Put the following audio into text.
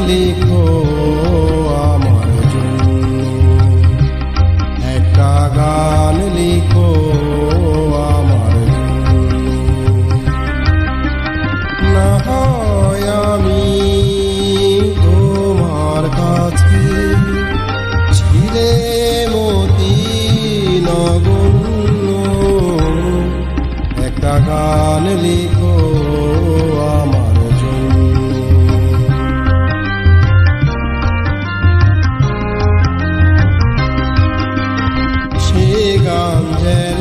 লিখো আমার জন্য, একটা গান লিখো আমার জন্য। না হয় আমি তোমার কাছে ছিলে মতি নগণ্য, একটা গান লিখো আমার জন্য। সে গান যেন